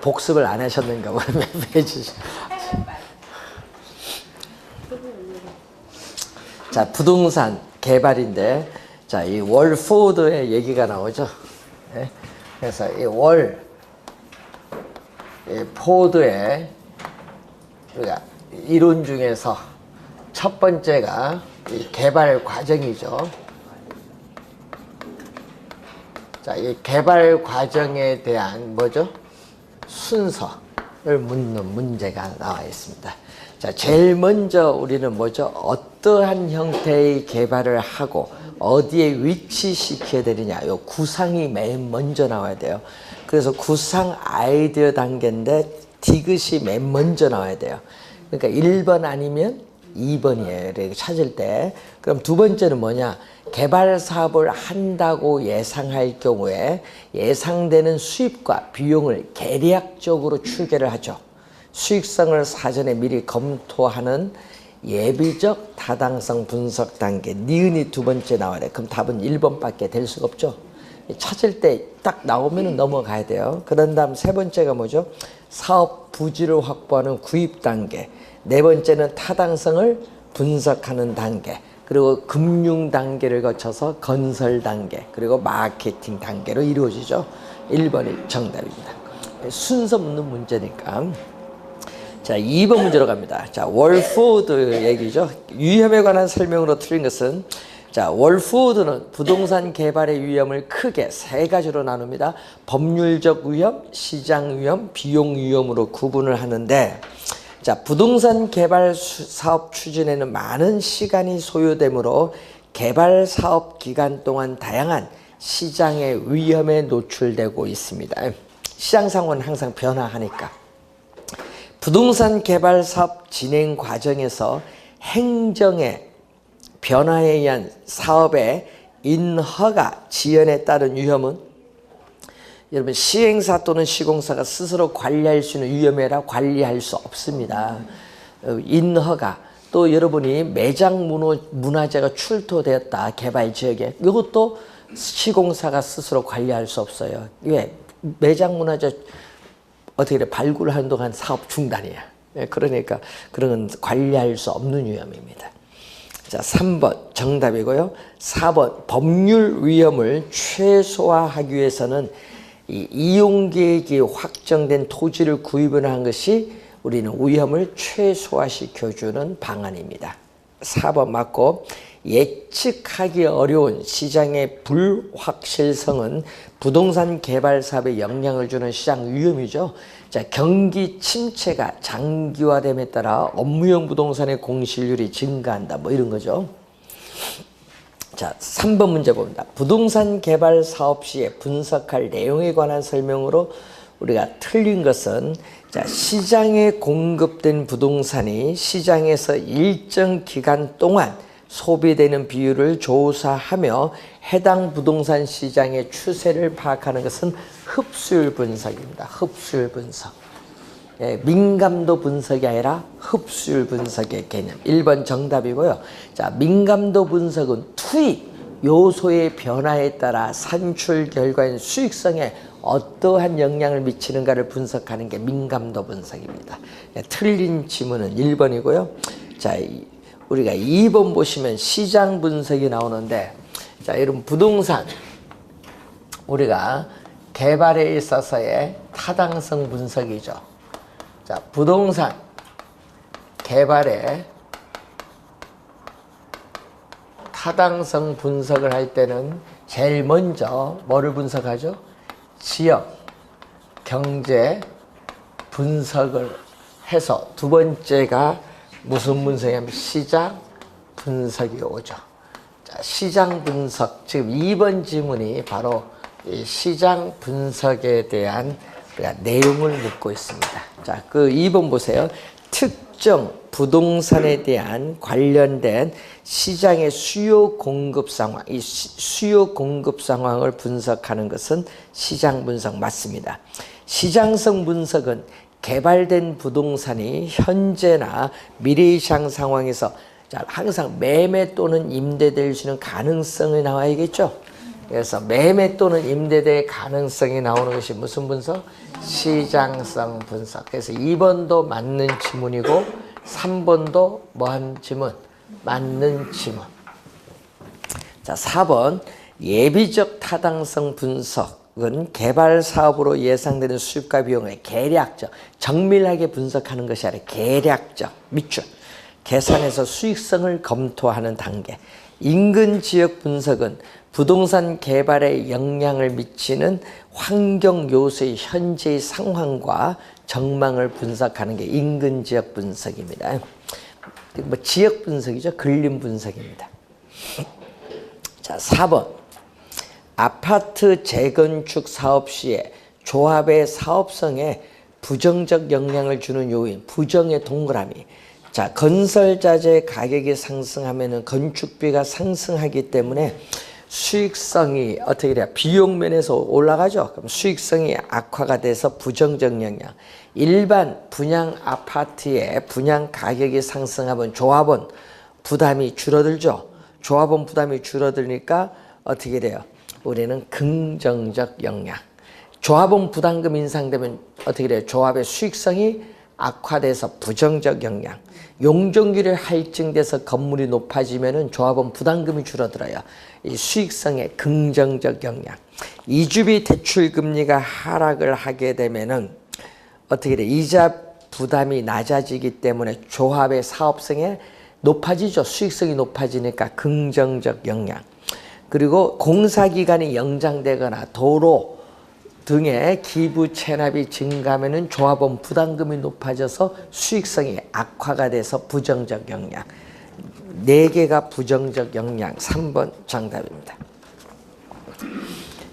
복습을 안 하셨는가 보면 해주시. 자, 부동산 개발인데, 자, 이 월포드의 얘기가 나오죠. 네? 그래서 이 포드의 우리가 이론 중에서 첫 번째가 이 개발 과정이죠. 자, 이 개발 과정에 대한 뭐죠? 순서를 묻는 문제가 나와 있습니다. 자, 제일 먼저 우리는 뭐죠? 어떠한 형태의 개발을 하고 어디에 위치시켜야 되느냐. 요 구상이 맨 먼저 나와야 돼요. 그래서 구상 아이디어 단계인데 디귿이 맨 먼저 나와야 돼요. 그러니까 1번 아니면 2번이에요. 이렇게 찾을 때. 그럼 두 번째는 뭐냐? 개발 사업을 한다고 예상할 경우에 예상되는 수입과 비용을 계략적으로 추계를 하죠. 수익성을 사전에 미리 검토하는 예비적 타당성 분석 단계. 니은이 두 번째 나와야 돼. 그럼 답은 1번밖에 될 수가 없죠. 찾을 때 딱 나오면 넘어가야 돼요. 그런 다음 세 번째가 뭐죠? 사업 부지를 확보하는 구입 단계. 네 번째는 타당성을 분석하는 단계. 그리고 금융 단계를 거쳐서 건설 단계. 그리고 마케팅 단계로 이루어지죠. 1번이 정답입니다. 순서 묻는 문제니까. 자, 2번 문제로 갑니다. 자, 월포드 얘기죠. 위험에 관한 설명으로 틀린 것은, 자, 월포드는 부동산 개발의 위험을 크게 세 가지로 나눕니다. 법률적 위험, 시장 위험, 비용 위험으로 구분을 하는데, 자, 부동산 개발 사업 추진에는 많은 시간이 소요되므로 개발 사업 기간 동안 다양한 시장의 위험에 노출되고 있습니다. 시장 상황은 항상 변화하니까. 부동산 개발 사업 진행 과정에서 행정의 변화에 의한 사업의 인허가 지연에 따른 위험은, 여러분, 시행사 또는 시공사가 스스로 관리할 수 있는 위험이라 관리할 수 없습니다. 인허가, 또 여러분이 매장 문화재가 출토되었다, 개발 지역에, 이것도 시공사가 스스로 관리할 수 없어요. 왜? 매장 문화재 어떻게 돼? 발굴하는 동안 사업 중단이야. 그러니까 그런 건 관리할 수 없는 위험입니다. 자, 3번 정답이고요. 4번 법률 위험을 최소화하기 위해서는 이 이용 계획이 확정된 토지를 구입을 한 것이 우리는 위험을 최소화시켜주는 방안입니다. 4번 맞고, 예측하기 어려운 시장의 불확실성은 부동산 개발 사업에 영향을 주는 시장 위험이죠. 자, 경기 침체가 장기화됨에 따라 업무용 부동산의 공실률이 증가한다. 뭐 이런 거죠. 자, 3번 문제 봅니다. 부동산 개발 사업 시에 분석할 내용에 관한 설명으로 우리가 틀린 것은, 자, 시장에 공급된 부동산이 시장에서 일정 기간 동안 소비되는 비율을 조사하며 해당 부동산 시장의 추세를 파악하는 것은 흡수율 분석입니다. 흡수율 분석. 예, 민감도 분석이 아니라 흡수율 분석의 개념. 1번 정답이고요. 자, 민감도 분석은 투입 요소의 변화에 따라 산출 결과인 수익성에 어떠한 영향을 미치는가를 분석하는 게 민감도 분석입니다. 예, 틀린 지문은 1번이고요. 자, 우리가 2번 보시면 시장 분석이 나오는데, 자, 여러분, 부동산 우리가 개발에 있어서의 타당성 분석이죠. 자, 부동산 개발의 타당성 분석을 할 때는 제일 먼저 뭐를 분석하죠? 지역, 경제 분석을 해서, 두 번째가 무슨 분석이냐면 시장 분석이 오죠. 자, 시장 분석, 지금 2번 지문이 바로 이 시장 분석에 대한 내용을 묻고 있습니다. 자, 그 2번 보세요. 특정 부동산에 대한 관련된 시장의 수요 공급 상황, 이 수요 공급 상황을 분석하는 것은 시장 분석 맞습니다. 시장성 분석은 개발된 부동산이 현재나 미래 시장 상황에서, 자, 항상 매매 또는 임대될 수 있는 가능성이 나와야겠죠. 그래서 매매 또는 임대될 가능성이 나오는 것이 무슨 분석? 시장성 분석. 그래서 2번도 맞는 지문이고 3번도 뭐한 지문? 맞는 지문. 자, 4번 예비적 타당성 분석은 개발 사업으로 예상되는 수입과 비용을 계략적, 정밀하게 분석하는 것이 아니라 계략적, 밑줄, 계산해서 수익성을 검토하는 단계. 인근 지역 분석은 부동산 개발에 영향을 미치는 환경 요소의 현재의 상황과 전망을 분석하는 게 인근 지역 분석입니다. 뭐 지역 분석이죠. 근림 분석입니다. 자, 4번. 아파트 재건축 사업 시에 조합의 사업성에 부정적 영향을 주는 요인, 부정의 동그라미. 자, 건설자재 가격이 상승하면은 건축비가 상승하기 때문에 수익성이 어떻게 돼요? 비용 면에서 올라가죠. 그럼 수익성이 악화가 돼서 부정적 영향. 일반 분양 아파트의 분양 가격이 상승하면 조합원 부담이 줄어들죠. 조합원 부담이 줄어들니까 어떻게 돼요? 우리는 긍정적 영향. 조합원 부담금 인상되면 어떻게 돼요? 조합의 수익성이 악화돼서 부정적 영향. 용적률이 할증돼서 건물이 높아지면은 조합원 부담금이 줄어들어요. 이 수익성의 긍정적 영향. 이주비 대출 금리가 하락을 하게 되면은 어떻게 돼? 이자 부담이 낮아지기 때문에 조합의 사업성에 높아지죠. 수익성이 높아지니까 긍정적 영향. 그리고 공사기간이 연장되거나 도로 등의 기부 체납이 증가하면 조합원 부담금이 높아져서 수익성이 악화가 돼서 부정적 영향. 4개가 부정적 영향. 3번 정답입니다.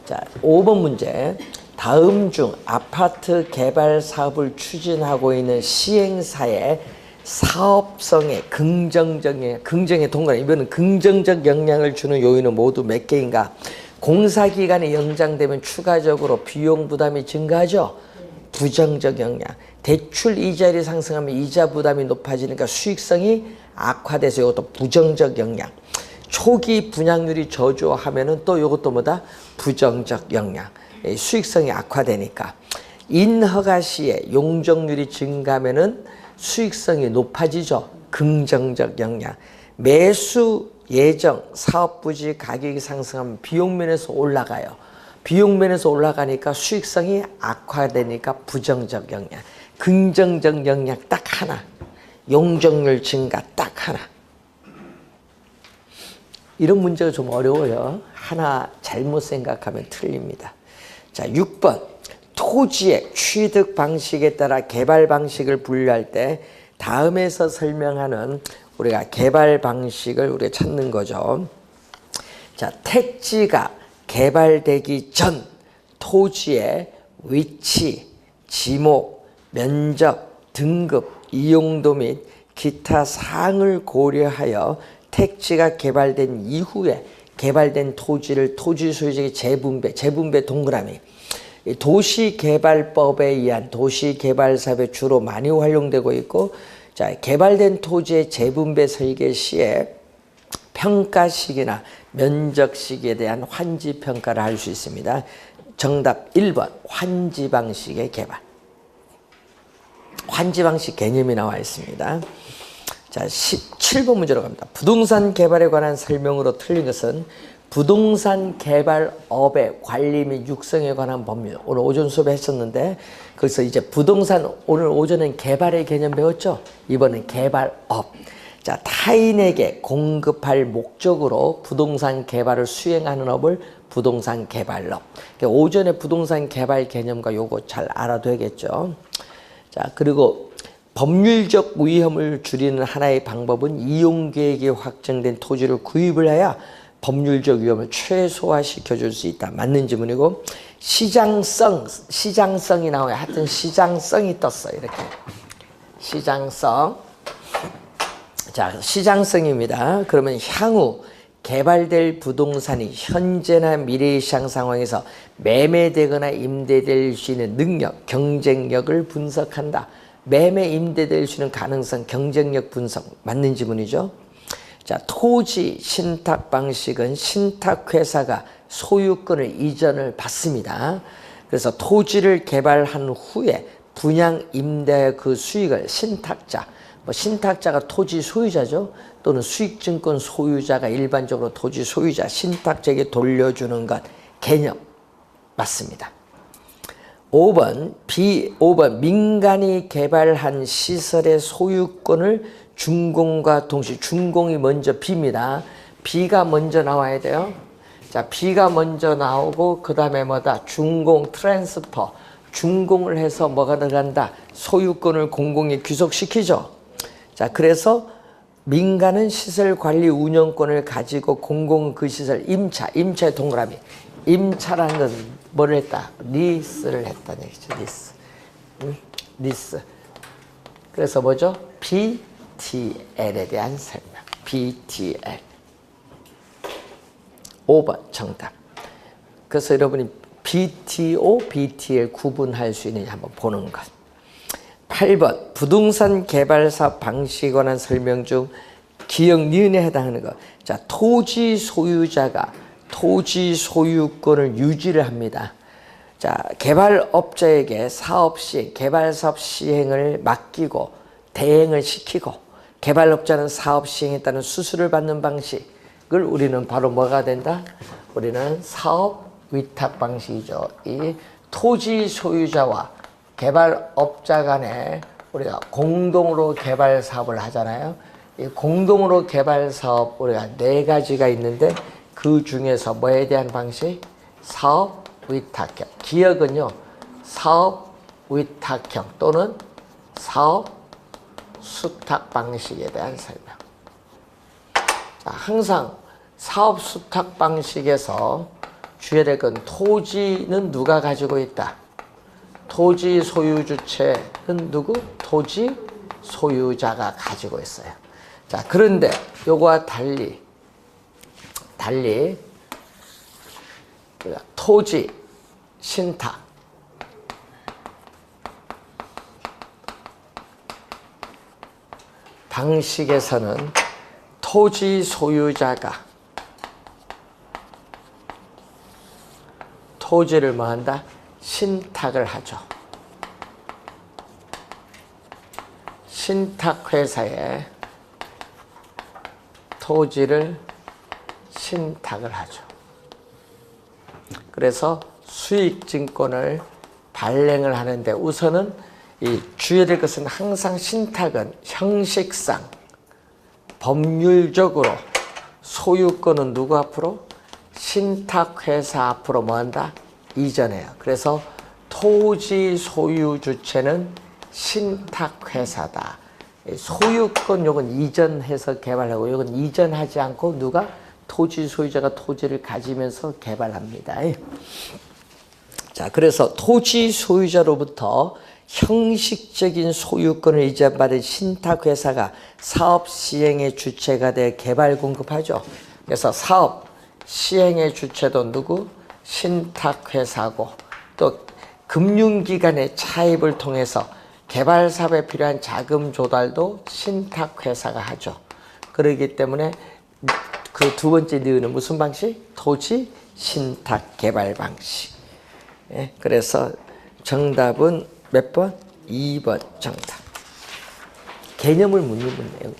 자, 5번 문제. 다음 중 아파트 개발 사업을 추진하고 있는 시행사의 사업성에 긍정의 동그라미. 이번엔 긍정적 영향을 주는 요인은 모두 몇 개인가? 공사기간이 연장되면 추가적으로 비용 부담이 증가하죠. 부정적 영향. 대출 이자율이 상승하면 이자 부담이 높아지니까 수익성이 악화돼서 이것도 부정적 영향. 초기 분양률이 저조하면은 또 이것도 뭐다? 부정적 영향. 수익성이 악화되니까. 인허가 시에 용적률이 증가하면은 수익성이 높아지죠. 긍정적 영향. 매수 예정 사업 부지 가격이 상승하면 비용 면에서 올라가요. 비용 면에서 올라가니까 수익성이 악화되니까 부정적 영향. 긍정적 영향 딱 하나. 용적률 증가 딱 하나. 이런 문제가 좀 어려워요. 하나 잘못 생각하면 틀립니다. 자, 6번. 토지의 취득 방식에 따라 개발 방식을 분류할 때 다음에서 설명하는 우리가 개발 방식을 우리가 찾는 거죠. 자, 택지가 개발되기 전 토지의 위치, 지목, 면적, 등급, 이용도 및 기타 사항을 고려하여 택지가 개발된 이후에 개발된 토지를 토지 소유자의 재분배 동그라미. 도시개발법에 의한 도시개발사업에 주로 많이 활용되고 있고, 자, 개발된 토지의 재분배 설계 시에 평가식이나 면적식에 대한 환지 평가를 할 수 있습니다. 정답 1번 환지 방식의 개발. 환지 방식 개념이 나와 있습니다. 자, 17번 문제로 갑니다. 부동산 개발에 관한 설명으로 틀린 것은 부동산 개발업의 관리 및 육성에 관한 법률. 오늘 오전 수업에 했었는데, 그래서 이제 부동산, 오늘 오전엔 개발의 개념 배웠죠? 이번엔 개발업. 자, 타인에게 공급할 목적으로 부동산 개발을 수행하는 업을 부동산 개발업. 그러니까 오전에 부동산 개발 개념과 요거 잘 알아둬야겠죠? 자, 그리고 법률적 위험을 줄이는 하나의 방법은 이용계획이 확정된 토지를 구입을 해야 법률적 위험을 최소화시켜 줄 수 있다. 맞는 지문이고, 시장성이 나와요. 하여튼 시장성이 떴어요. 이렇게. 시장성. 자, 시장성입니다. 그러면 향후 개발될 부동산이 현재나 미래의 시장 상황에서 매매되거나 임대될 수 있는 능력, 경쟁력을 분석한다. 매매, 임대될 수 있는 가능성, 경쟁력 분석. 맞는 지문이죠. 자, 토지 신탁 방식은 신탁회사가 소유권을 이전을 받습니다. 그래서 토지를 개발한 후에 분양 임대 그 수익을 신탁자, 신탁자가 토지 소유자죠. 또는 수익증권 소유자가 일반적으로 토지 소유자, 신탁자에게 돌려주는 것 개념 맞습니다. 5번 민간이 개발한 시설의 소유권을 준공과 동시에 준공이 먼저 B입니다. B가 먼저 나와야 돼요. 자, B가 먼저 나오고 그 다음에 뭐다? 준공, 트랜스퍼. 준공을 해서 뭐가 들어간다? 소유권을 공공에 귀속시키죠. 자, 그래서 민간은 시설 관리 운영권을 가지고 공공은 그 시설 임차의 동그라미. 임차라는 것은 뭐를 했다? 리스를 했다는 얘기죠. 리스. 그래서 뭐죠? BTL에 대한 설명. BTL. 5번 정답. 그래서 여러분이 BTO, BTL 구분할 수 있는지 한번 보는 것. 8번 부동산 개발 사업 방식에 관한 설명 중 기억 니은에 해당하는 것. 자, 토지 소유자가 토지 소유권을 유지를 합니다. 자, 개발업자에게 개발 사업 시행을 맡기고 대행을 시키고 개발업자는 사업 시행에 따른 수수료를 받는 방식을 우리는 바로 뭐가 된다? 우리는 사업 위탁 방식이죠. 이 토지 소유자와 개발업자 간에 우리가 공동으로 개발 사업을 하잖아요. 이 공동으로 개발 사업 우리가 4가지가 있는데 그 중에서 뭐에 대한 방식? 사업 위탁형. 기억은요. 사업 위탁형 또는 사업 수탁 방식에 대한 설명. 자, 항상 사업 수탁 방식에서 주의해야 될 건 토지는 누가 가지고 있다? 토지 소유 주체는 누구? 토지 소유자가 가지고 있어요. 자, 그런데 요거와 달리 토지 신탁 방식에서는 토지 소유자가 토지를 뭐 한다? 신탁을 하죠. 신탁회사에 토지를 신탁을 하죠. 그래서 수익증권을 발행을 하는데 우선은 이 주의해야 될 것은 항상 신탁은 형식상 법률적으로 소유권은 누구 앞으로? 신탁회사 앞으로 뭐 한다? 이전해요. 그래서 토지 소유 주체는 신탁회사다. 소유권 요건 이전해서 개발하고 요건 이전하지 않고 누가? 토지 소유자가 토지를 가지면서 개발합니다. 자, 그래서 토지 소유자로부터 형식적인 소유권을 이전받은 신탁회사가 사업 시행의 주체가 돼 개발 공급하죠. 그래서 사업 시행의 주체도 누구? 신탁회사고 또 금융기관의 차입을 통해서 개발 사업에 필요한 자금 조달도 신탁회사가 하죠. 그렇기 때문에 그 두 번째 니은은 무슨 방식? 토지 신탁 개발 방식. 예, 그래서 정답은 몇 번? 2번 정답. 개념을 묻는 문제예요.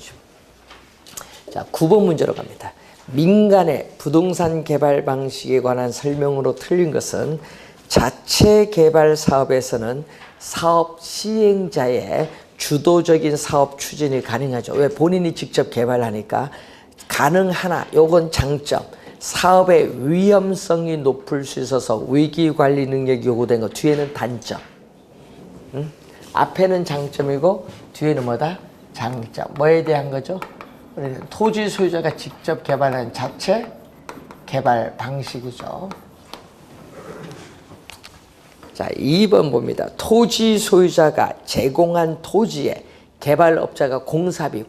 자, 9번 문제로 갑니다. 민간의 부동산 개발 방식에 관한 설명으로 틀린 것은 자체 개발 사업에서는 사업 시행자의 주도적인 사업 추진이 가능하죠. 왜? 본인이 직접 개발하니까 가능하나 요건 장점. 사업의 위험성이 높을 수 있어서 위기관리 능력이 요구된 것. 뒤에는 단점. 앞에는 장점이고 뒤에는 뭐다? 장점. 뭐에 대한 거죠? 토지 소유자가 직접 개발한 자체 개발 방식이죠. 자, 2번 봅니다. 토지 소유자가 제공한 토지에 개발업자가 공사비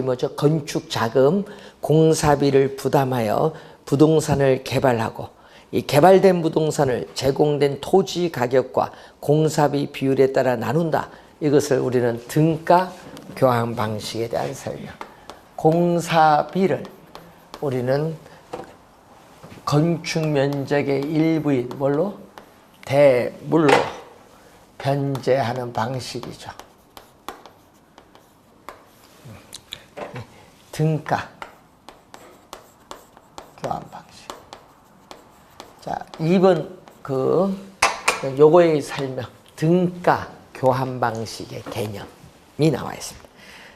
뭐죠? 건축 자금, 공사비를 부담하여 부동산을 개발하고 이 개발된 부동산을 제공된 토지 가격과 공사비 비율에 따라 나눈다. 이것을 우리는 등가 교환 방식에 대한 설명. 공사비를 우리는 건축 면적의 일부인 뭘로? 대물로 변제하는 방식이죠. 등가 교환 방식. 자, 2번 요거의 설명. 등가 교환 방식의 개념이 나와 있습니다.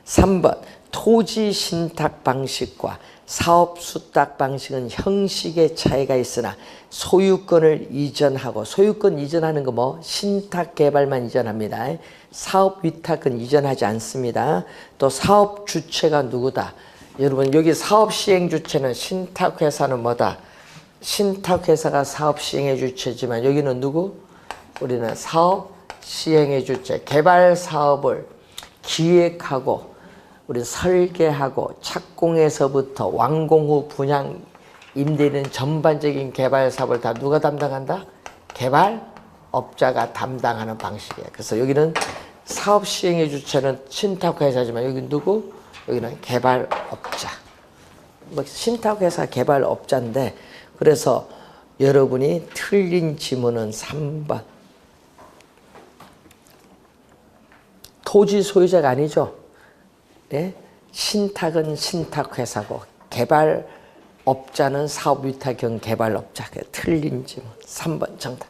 3번 토지 신탁 방식과 사업 수탁 방식은 형식의 차이가 있으나 소유권을 이전하고, 소유권 이전하는 거 뭐 신탁 개발만 이전합니다. 사업 위탁은 이전하지 않습니다. 또 사업 주체가 누구다? 여러분 여기 사업 시행 주체는 신탁 회사는 뭐다? 신탁 회사가 사업 시행의 주체지만 여기는 누구? 우리는 사업 시행의 주체. 개발 사업을 기획하고 우리 설계하고 착공에서부터 완공 후 분양 임대는 전반적인 개발 사업을 다 누가 담당한다? 개발업자가 담당하는 방식이에요. 그래서 여기는 사업 시행의 주체는 신탁회사지만 여기 누구? 여기는 개발업자. 뭐 신탁회사 개발업자인데, 그래서 여러분이 틀린 지문은 3번. 토지 소유자가 아니죠. 네? 신탁은 신탁회사고 개발업자는 사업위탁형 개발업자. 틀린 지문 3번 정답.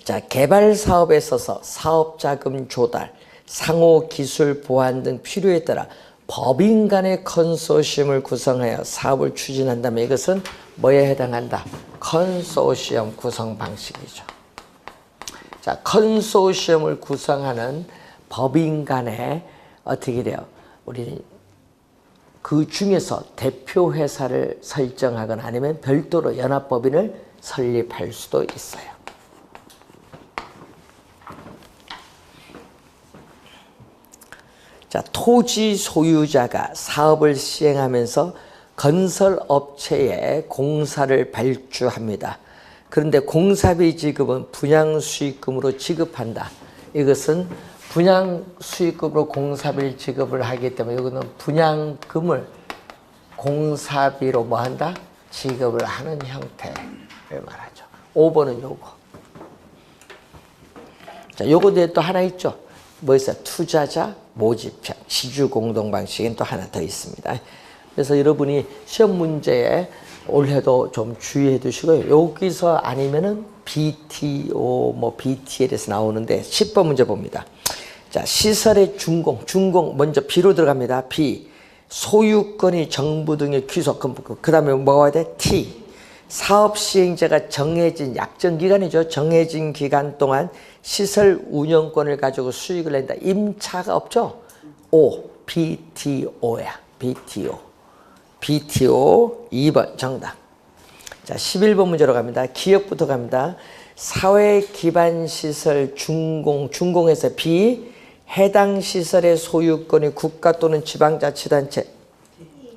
자, 개발 사업에 있어서 사업자금 조달, 상호 기술 보완 등 필요에 따라 법인 간의 컨소시엄을 구성하여 사업을 추진한다면 이것은 뭐에 해당한다? 컨소시엄 구성 방식이죠. 자, 컨소시엄을 구성하는 법인 간에 어떻게 돼요? 우리 그 중에서 대표 회사를 설정하거나 아니면 별도로 연합법인을 설립할 수도 있어요. 자, 토지 소유자가 사업을 시행하면서 건설업체에 공사를 발주합니다. 그런데 공사비 지급은 분양수익금으로 지급한다. 이것은 분양수익금으로 공사비를 지급을 하기 때문에 이거는 분양금을 공사비로 뭐 한다? 지급을 하는 형태를 말하죠. 5번은 요거. 자, 요거 뒤에 또 하나 있죠. 뭐 있어요? 투자자 모집형, 지주공동 방식은 또 하나 더 있습니다. 그래서 여러분이 시험 문제에 올해도 좀 주의해 두시고요. 여기서 아니면은 BTO, 뭐 BTL에서 나오는데 10번 문제 봅니다. 자, 시설의 준공 먼저 B로 들어갑니다. B, 소유권이 정부 등의 귀속, 그 다음에 뭐가 와야 돼? T, 사업 시행자가 정해진 약정 기간이죠. 정해진 기간 동안 시설 운영권을 가지고 수익을 낸다. 임차가 없죠? O, BTO야. BTO. BTO 2번 정답. 자, 11번 문제로 갑니다. 기업부터 갑니다. 사회 기반 시설 준공에서 B, 해당 시설의 소유권이 국가 또는 지방자치단체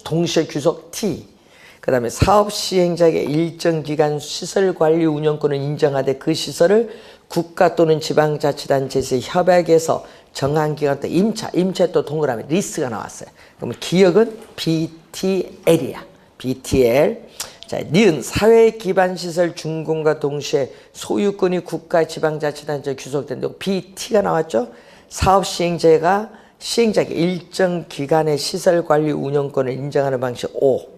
동시에 귀속 T. 그 다음에 사업 시행자에게 일정 기간 시설 관리 운영권을 인정하되 그 시설을 국가 또는 지방자치단체에서 협약해서 정한 기간 때 임차에 또 동그라미 리스가 나왔어요. 그러면 기억은 BTL이야. BTL. 자, 니은 사회 기반 시설 준공과 동시에 소유권이 국가 지방자치단체에 귀속된다고 BT가 나왔죠. 사업 시행자에게 일정 기간의 시설 관리 운영권을 인정하는 방식 O.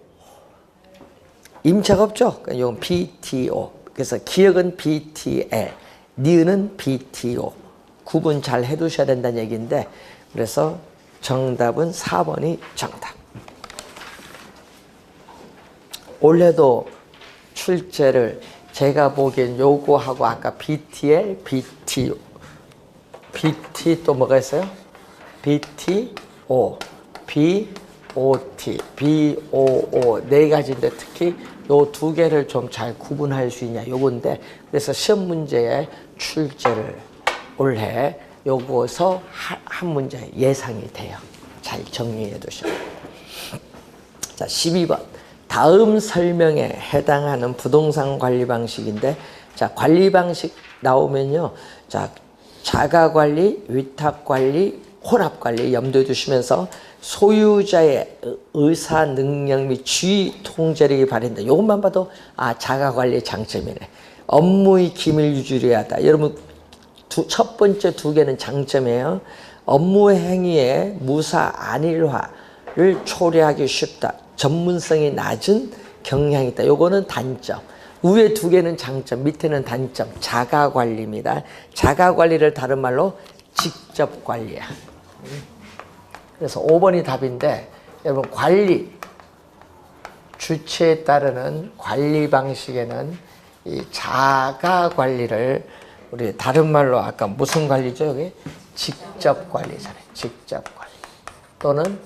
임차가 없죠. 그러니까 이건 BTO. 그래서 기억은 BTL, 니은은 BTO. 구분 잘 해두셔야 된다는 얘기인데, 그래서 정답은 4번이 정답. 올해도 출제를 제가 보기엔 요거하고 아까 BTL, BTO, BT 또 뭐가 있어요? BTO, BOT, BOO 네 가지인데 특히 요 두 개를 좀 잘 구분할 수 있냐 요건데, 그래서 시험 문제에 출제를 올해 요거서 한 문제 예상이 돼요. 잘 정리해 두시고. 자, 12번. 다음 설명에 해당하는 부동산 관리 방식인데, 자, 관리 방식 나오면요. 자, 자가 관리, 위탁 관리, 혼합관리 염두에 두시면서 소유자의 의사 능력 및 지휘 통제력이 발휘된다. 이것만 봐도 자가관리의 장점이네. 업무의 기밀 유지를 하다. 여러분 첫 번째 두 개는 장점이에요. 업무 행위의 무사 안일화를 초래하기 쉽다. 전문성이 낮은 경향이 있다. 요거는 단점. 위에 두 개는 장점, 밑에는 단점. 자가관리입니다. 자가관리를 다른 말로 직접관리야. 그래서 5번이 답인데 여러분 관리, 주체에 따르는 관리 방식에는 이 자가관리를 우리 다른 말로 아까 무슨 관리죠? 여기 직접관리잖아요. 직접관리 또는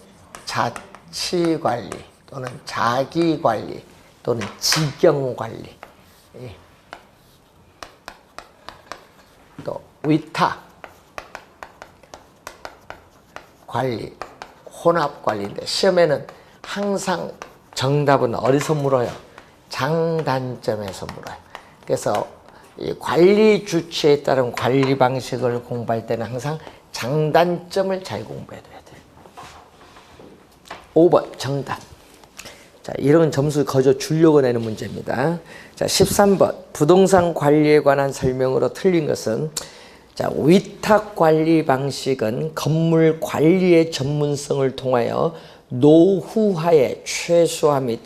자치관리 또는 자기관리 또는 직영관리, 또 위탁 관리, 혼합관리인데 시험에는 항상 정답은 어디서 물어요? 장단점에서 물어요. 그래서 이 관리 주체에 따른 관리 방식을 공부할 때는 항상 장단점을 잘 공부해야 돼요. 5번 정답. 자, 이런 점수 거저 주려고 내는 문제입니다. 자, 13번 부동산 관리에 관한 설명으로 틀린 것은 자, 위탁 관리 방식은 건물 관리의 전문성을 통하여 노후화의 최소화 및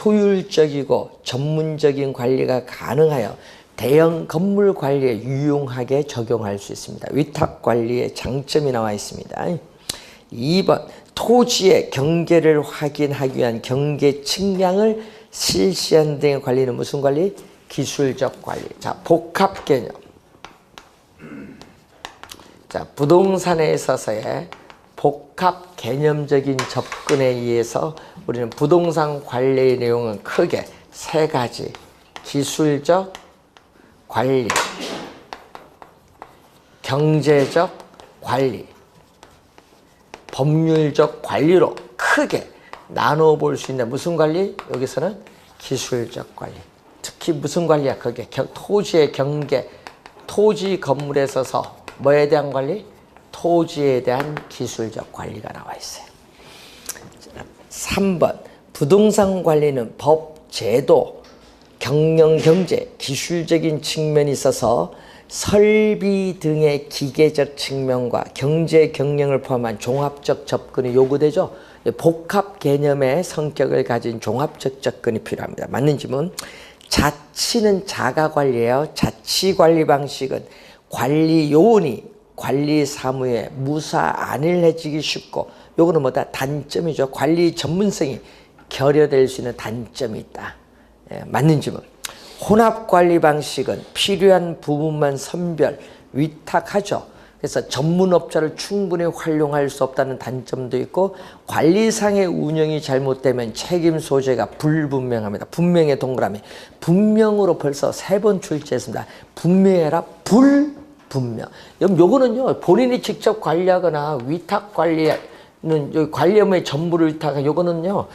효율적이고 전문적인 관리가 가능하여 대형 건물 관리에 유용하게 적용할 수 있습니다. 위탁 관리의 장점이 나와 있습니다. 2번 토지의 경계를 확인하기 위한 경계 측량을 실시하는 등의 관리는 무슨 관리? 기술적 관리. 자, 복합 개념. 자, 부동산에 있어서의 복합 개념적인 접근에 의해서 우리는 부동산 관리의 내용은 크게 세 가지. 기술적 관리, 경제적 관리, 법률적 관리로 크게 나눠 볼 수 있는 무슨 관리? 여기서는 기술적 관리. 특히 무슨 관리야? 그게 토지의 경계, 토지 건물에 있어서 뭐에 대한 관리? 토지에 대한 기술적 관리가 나와 있어요. 3번 부동산 관리는 법, 제도, 경영, 경제, 기술적인 측면이 있어서 설비 등의 기계적 측면과 경제 경영을 포함한 종합적 접근이 요구되죠. 복합 개념의 성격을 가진 종합적 접근이 필요합니다. 맞는 질문. 자치는 자가관리예요. 자치관리 방식은 관리 요원이 관리 사무에 무사 안일해지기 쉽고 요거는 뭐다? 단점이죠. 관리 전문성이 결여될 수 있는 단점이 있다. 맞는 질문. 혼합관리 방식은 필요한 부분만 선별, 위탁하죠. 그래서 전문업자를 충분히 활용할 수 없다는 단점도 있고 관리상의 운영이 잘못되면 책임 소재가 불분명합니다. 분명의 동그라미. 분명으로 벌써 3번 출제했습니다. 분명해라 불분명. 요거는요 본인이 직접 관리하거나 위탁 관리는 여기 관리 업무의 전부를 위탁하고 요거는요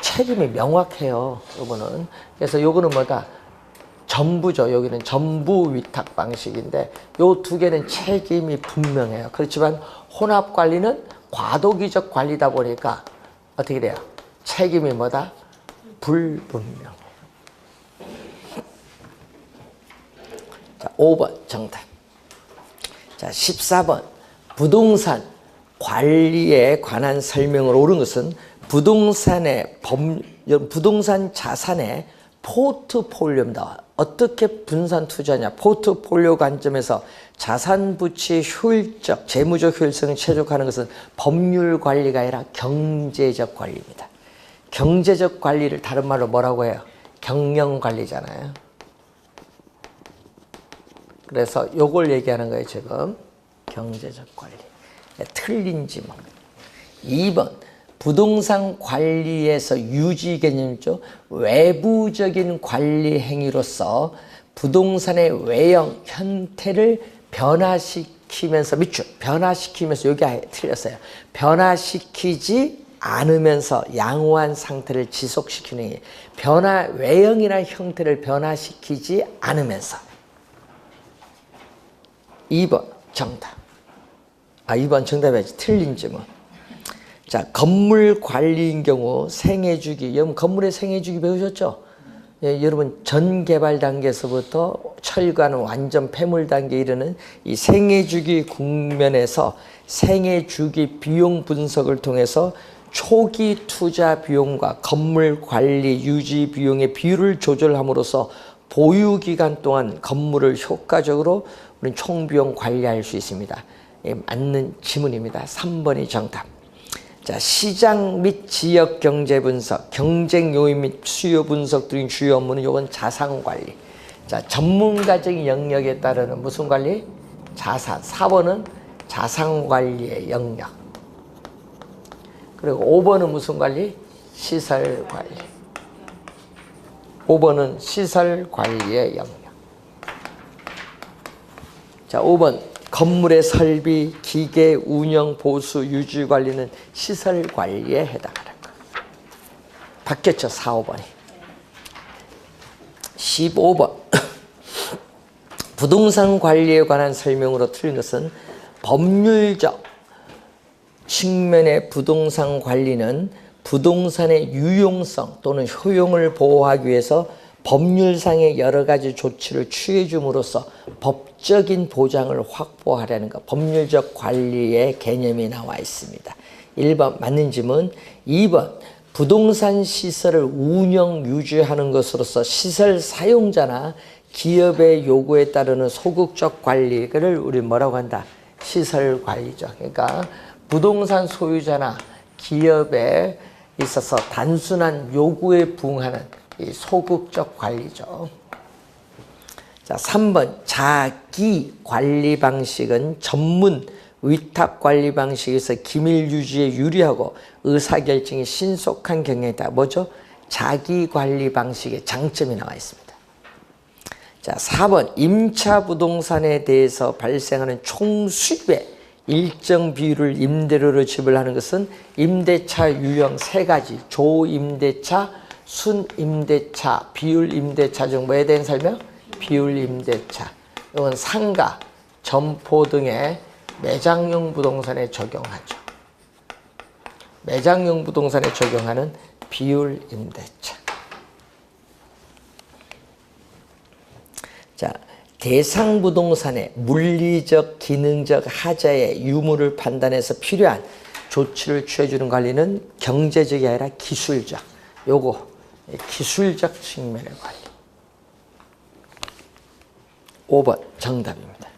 책임이 명확해요. 요거는. 그래서 요거는 뭐다? 전부죠. 여기는 전부 위탁 방식인데 요 두 개는 책임이 분명해요. 그렇지만 혼합 관리는 과도기적 관리다 보니까 어떻게 돼요? 책임이 뭐다? 불분명해요. 자, 5번 정답. 자, 14번 부동산 관리에 관한 설명으로 옳은 것은 부동산 자산의 포트폴리오입니다. 어떻게 분산 투자냐? 포트폴리오 관점에서 자산 부채의 효율적, 재무적 효율성을 최적화하는 것은 법률 관리가 아니라 경제적 관리입니다. 경제적 관리를 다른 말로 뭐라고 해요? 경영 관리잖아요. 그래서 요걸 얘기하는 거예요, 지금. 경제적 관리. 틀린 지문. 2번. 부동산 관리에서 유지 개념이죠. 외부적인 관리 행위로서 부동산의 외형, 형태를 변화시키면서 여기 아예 틀렸어요. 변화시키지 않으면서 양호한 상태를 지속시키는 게 외형이나 형태를 변화시키지 않으면서. 2번 정답. 2번 정답이지. 틀린지 뭐. 자, 건물 관리인 경우 생애주기. 여러분 건물의 생애주기 배우셨죠? 예, 여러분 전 개발 단계에서부터 철거하는 완전 폐물 단계에 이르는 이 생애주기 국면에서 생애주기 비용 분석을 통해서 초기 투자 비용과 건물 관리 유지 비용의 비율을 조절함으로써 보유 기간 동안 건물을 효과적으로 우리는 총비용 관리할 수 있습니다. 예, 맞는 지문입니다. 3번이 정답. 자, 시장 및 지역 경제 분석, 경쟁 요인 및 수요 분석 등의 주요 업무는 요건 자산 관리. 자, 전문가적인 영역에 따르는 무슨 관리? 자산. 4번은 자산 관리의 영역. 그리고 5번은 무슨 관리? 시설 관리. 5번은 시설 관리의 영역. 자, 5번. 건물의 설비, 기계, 운영, 보수, 유지 관리는 시설 관리에 해당하는 것. 바뀌었죠, 4, 5번이. 15번. 부동산 관리에 관한 설명으로 틀린 것은 법률적 측면의 부동산 관리는 부동산의 유용성 또는 효용을 보호하기 위해서 법률상의 여러 가지 조치를 취해 줌으로써 법적인 보장을 확보하려는 것, 법률적 관리의 개념이 나와 있습니다. 1번 맞는 질문. 2번 부동산 시설을 운영 유지하는 것으로서 시설 사용자나 기업의 요구에 따르는 소극적 관리를 우리 뭐라고 한다? 시설 관리죠. 그러니까 부동산 소유자나 기업에 있어서 단순한 요구에 부응하는 이 소극적 관리죠. 자, 3번 자기 관리 방식은 전문 위탁 관리 방식에서 기밀 유지에 유리하고 의사결정이 신속한 경향이다. 뭐죠? 자기 관리 방식의 장점이 나와 있습니다. 자, 4번 임차 부동산에 대해서 발생하는 총 수입의 일정 비율을 임대료로 지불하는 것은 임대차 유형 3가지, 조임대차, 순임대차, 비율임대차 중 뭐에 대한 설명? 비율임대차. 이건 상가, 점포 등의 매장용 부동산에 적용하죠. 매장용 부동산에 적용하는 비율임대차. 자, 대상 부동산의 물리적, 기능적 하자의 유무를 판단해서 필요한 조치를 취해주는 관리는 경제적이 아니라 기술적. 요거 기술적 측면의 관리. 5번 정답입니다.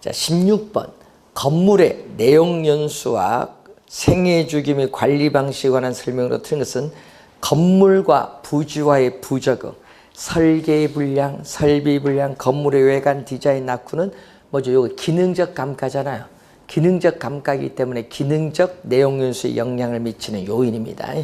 자, 16번 건물의 내용 연수와 생애주기 및 관리 방식에 관한 설명으로 틀린 것은 건물과 부지와의 부적응, 설계의 불량, 설비 불량, 건물의 외관 디자인 낙후는 뭐죠? 요거 기능적 감가잖아요. 기능적 감가이기 때문에 기능적 내용 연수에 영향을 미치는 요인입니다.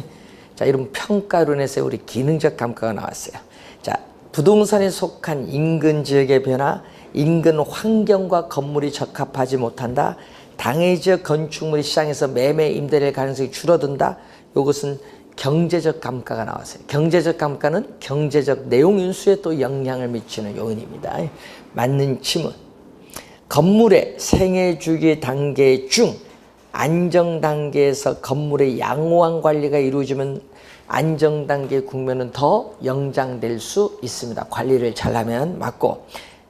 자, 이런 평가론에서 우리 기능적 감가가 나왔어요. 자, 부동산에 속한 인근 지역의 변화, 인근 환경과 건물이 적합하지 못한다. 당해지역 건축물이 시장에서 매매 임대될 가능성이 줄어든다. 이것은 경제적 감가가 나왔어요. 경제적 감가는 경제적 내용 인수에 또 영향을 미치는 요인입니다. 맞는 질문. 건물의 생애 주기 단계 중 안정 단계에서 건물의 양호한 관리가 이루어지면 안정 단계 국면은 더 연장될 수 있습니다. 관리를 잘하면 맞고,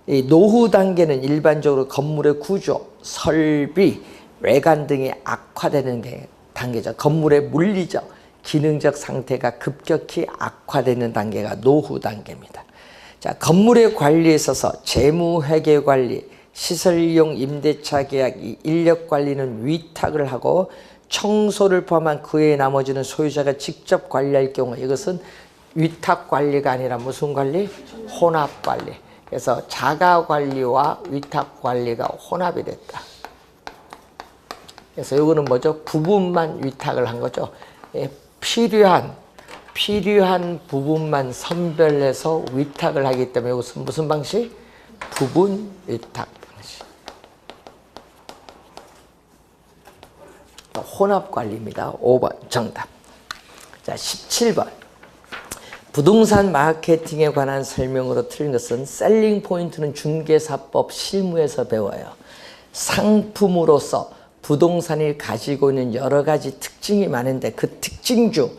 이 노후 단계는 일반적으로 건물의 구조, 설비, 외관 등이 악화되는 게 단계죠. 건물의 물리적, 기능적 상태가 급격히 악화되는 단계가 노후 단계입니다. 자, 건물의 관리에 있어서 재무 회계 관리, 시설 이용 임대차 계약, 인력 관리는 위탁을 하고 청소를 포함한 그 외의 나머지는 소유자가 직접 관리할 경우 이것은 위탁 관리가 아니라 무슨 관리? 혼합 관리. 그래서 자가 관리와 위탁 관리가 혼합이 됐다. 그래서 이거는 뭐죠? 부분만 위탁을 한 거죠. 예, 필요한 부분만 선별해서 위탁을 하기 때문에 이것은 무슨 방식? 부분 위탁 방식. 혼합 관리입니다. 5번 정답. 자, 17번. 부동산 마케팅에 관한 설명으로 틀린 것은 셀링 포인트는 중개사법 실무에서 배워요. 상품으로서 부동산이 가지고 있는 여러 가지 특징이 많은데 그 특징 중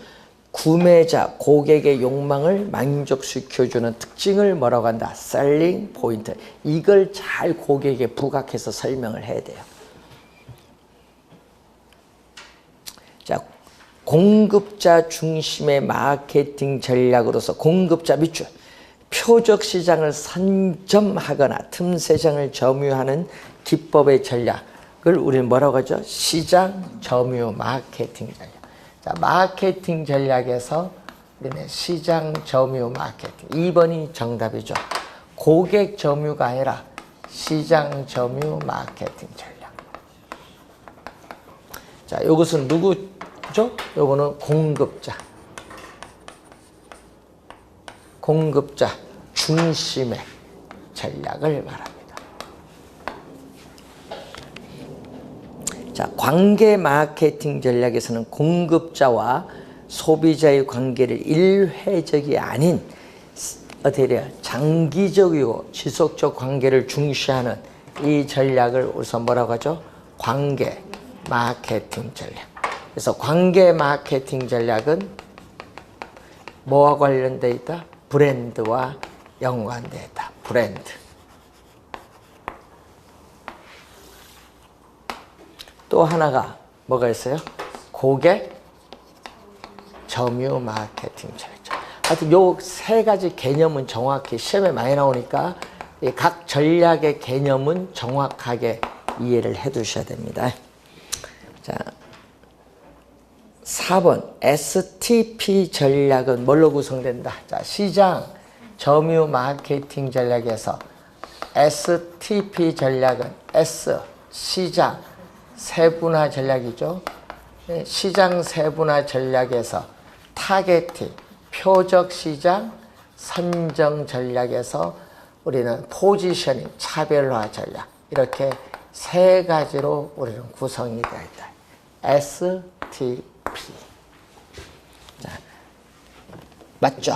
구매자, 고객의 욕망을 만족시켜주는 특징을 뭐라고 한다? 셀링 포인트. 이걸 잘 고객에게 부각해서 설명을 해야 돼요. 자, 공급자 중심의 마케팅 전략으로서 공급자 밑줄, 표적 시장을 선점하거나 틈새장을 점유하는 기법의 전략을 우리는 뭐라고 하죠? 시장 점유 마케팅 전략. 자, 마케팅 전략에서 우리는 시장 점유 마케팅. 2번이 정답이죠. 고객 점유가 아니라 시장 점유 마케팅 전략. 자, 이것은 누구죠? 요거는 공급자. 공급자 중심의 전략을 말합니다. 자, 관계 마케팅 전략에서는 공급자와 소비자의 관계를 일회적이 아닌 어떻게 장기적이고 지속적 관계를 중시하는 이 전략을 우선 뭐라고 하죠? 관계 마케팅 전략. 그래서 관계 마케팅 전략은 뭐와 관련되어 있다? 브랜드와 연관되어 있다. 브랜드. 또 하나가 뭐가 있어요? 고객 점유 마케팅 전략. 하여튼 요 세 가지 개념은 정확히 시험에 많이 나오니까 각 전략의 개념은 정확하게 이해를 해 두셔야 됩니다. 자, 4번 STP 전략은 뭘로 구성된다? 자, 시장 점유 마케팅 전략에서 STP 전략은 S 시장 세분화 전략이죠. 시장 세분화 전략에서 타겟팅 표적 시장 선정 전략에서 우리는 포지셔닝 차별화 전략 이렇게 세 가지로 우리는 구성이 되어 있다. STP. 자, 맞죠?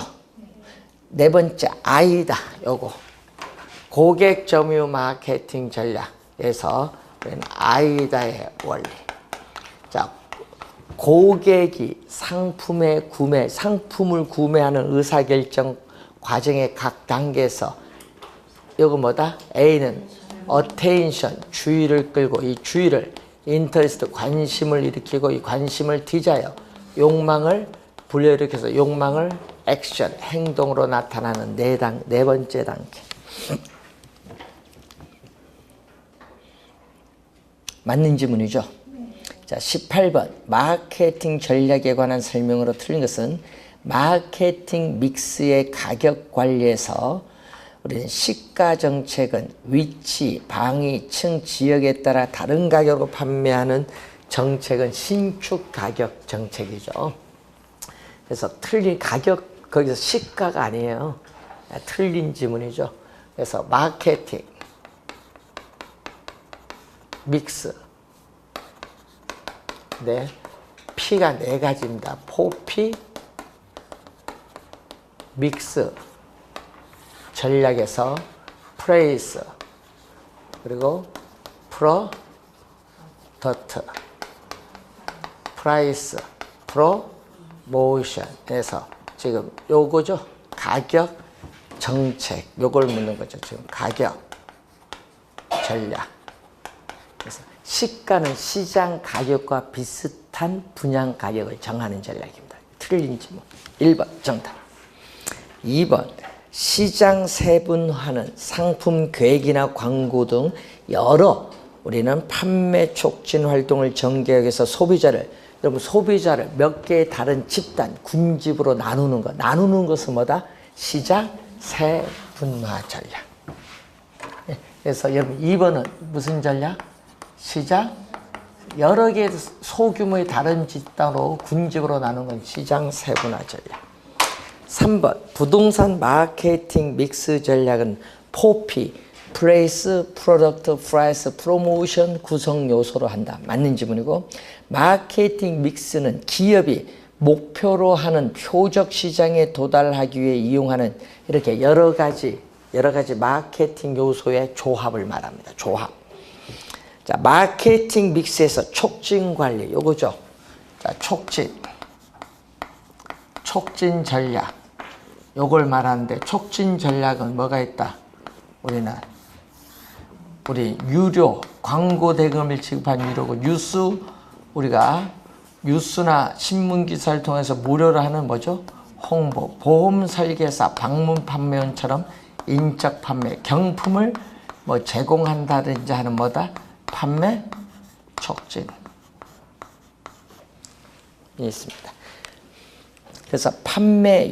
네 번째 I다. 요거 고객 점유 마케팅 전략에서 아이다의 원리. 자, 고객이 상품을 구매하는 의사결정 과정의 각 단계에서 이거 뭐다? A는 attention, 주의를 끌고 이 주의를 interest, 관심을 일으키고 이 관심을 desire, 욕망을 불러일으켜서 욕망을 액션, 행동으로 나타나는 네 번째 단계. 맞는 지문이죠. 자, 18번 마케팅 전략에 관한 설명으로 틀린 것은 마케팅 믹스의 가격 관리에서 우리는 시가 정책은 위치, 방위, 층, 지역에 따라 다른 가격으로 판매하는 정책은 신축 가격 정책이죠. 그래서 틀린 가격 거기서 시가가 아니에요. 틀린 지문이죠. 그래서 마케팅 믹스. 네. P가 네 가지입니다. 포피, 믹스, 전략에서 프레이스, 그리고 프로덕트, 프라이스, 프로모션에서 지금 요거죠. 가격, 정책. 요걸 묻는 거죠. 지금 가격, 전략. 그래서 시가는 시장 가격과 비슷한 분양 가격을 정하는 전략입니다. 틀린 지문. 1번 정답. 2번 시장 세분화는 상품 계획이나 광고 등 여러 우리는 판매 촉진 활동을 전개해서 소비자를 몇 개의 다른 집단, 군집으로 나누는 것. 나누는 것은 뭐다? 시장 세분화 전략. 그래서 여러분 2번은 무슨 전략? 시장 여러 개의 소규모의 다른 집단으로 군집으로 나누는 건 시장 세분화 전략. 3번 부동산 마케팅 믹스 전략은 포피, 플레이스, 프로덕트, 프라이스, 프로모션 구성 요소로 한다. 맞는 지문이고 마케팅 믹스는 기업이 목표로 하는 표적 시장에 도달하기 위해 이용하는 이렇게 여러 가지 마케팅 요소의 조합을 말합니다. 조합. 자, 마케팅 믹스에서 촉진 관리, 요거죠. 자, 촉진 전략. 요걸 말하는데, 촉진 전략은 뭐가 있다? 우리 유료, 광고 대금을 지급한 유료고, 우리가 뉴스나 신문 기사를 통해서 무료로 하는 뭐죠? 홍보, 보험 설계사, 방문 판매원처럼 인적 판매, 경품을 뭐 제공한다든지 하는 뭐다? 판매 촉진이 있습니다. 그래서 판매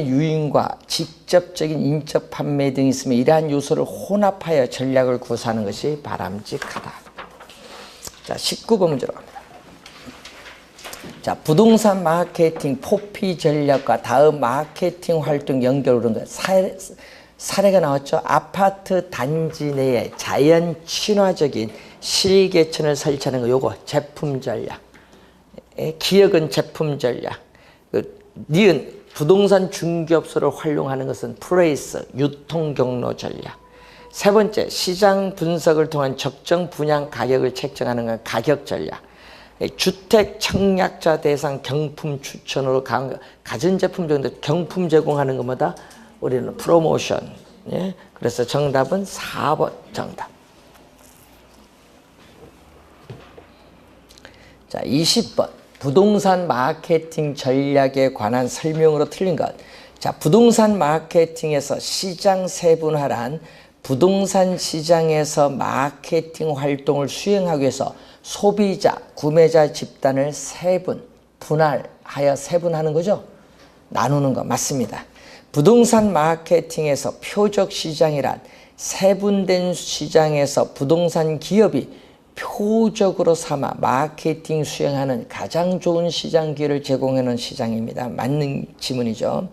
유인과 직접적인 인적 판매 등이 있으면 이러한 요소를 혼합하여 전략을 구사하는 것이 바람직하다. 자, 19번 문제로 갑니다. 자, 부동산 마케팅 포피 전략과 다음 마케팅 활동 연결 오른 것 사례가 나왔죠. 아파트 단지 내에 자연 친화적인 실개천을 설치하는 거, 요거 제품 전략. 기억은 제품 전략. 니은 부동산 중개업소를 활용하는 것은 플레이스 유통 경로 전략. 세 번째, 시장 분석을 통한 적정 분양 가격을 책정하는 건 가격 전략. 주택 청약자 대상 경품 추천으로 가전제품 정도 경품 제공하는 것마다 우리는 프로모션. 예? 그래서 정답은 4번 정답. 자, 20번. 부동산 마케팅 전략에 관한 설명으로 틀린 것. 자, 부동산 마케팅에서 시장 세분화란 부동산 시장에서 마케팅 활동을 수행하기 위해서 소비자, 구매자 집단을 분할하여 세분하는 거죠. 나누는 거 맞습니다. 부동산 마케팅에서 표적 시장이란 세분된 시장에서 부동산 기업이 표적으로 삼아 마케팅 수행하는 가장 좋은 시장 기회를 제공하는 시장입니다. 맞는 지문이죠.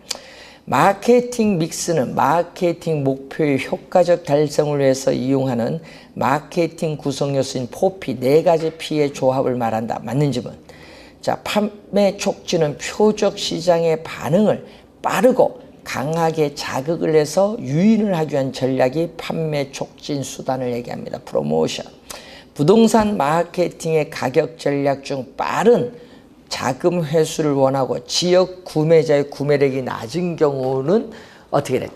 마케팅 믹스는 마케팅 목표의 효과적 달성을 위해서 이용하는 마케팅 구성 요소인 포피 4가지 P의 조합을 말한다. 맞는 지문. 자, 판매 촉진은 표적 시장의 반응을 빠르고 강하게 자극을 해서 유인을 하기 위한 전략이 판매 촉진 수단을 얘기합니다. 프로모션. 부동산 마케팅의 가격 전략 중 빠른 자금 회수를 원하고 지역 구매자의 구매력이 낮은 경우는 어떻게 돼?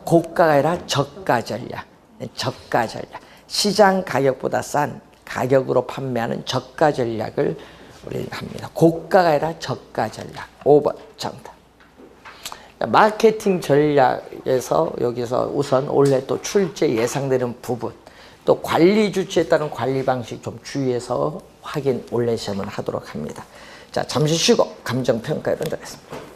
고가가 아니라 저가 전략. 저가 전략. 시장 가격보다 싼 가격으로 판매하는 저가 전략을 우리는 합니다. 고가가 아니라 저가 전략. 5번 정답. 마케팅 전략에서 여기서 우선 올해 또 출제 예상되는 부분, 또 관리 주체에 따른 관리 방식 좀 주의해서 확인 올해 시험은 하도록 합니다. 자, 잠시 쉬고 감정평가에 들어가겠습니다.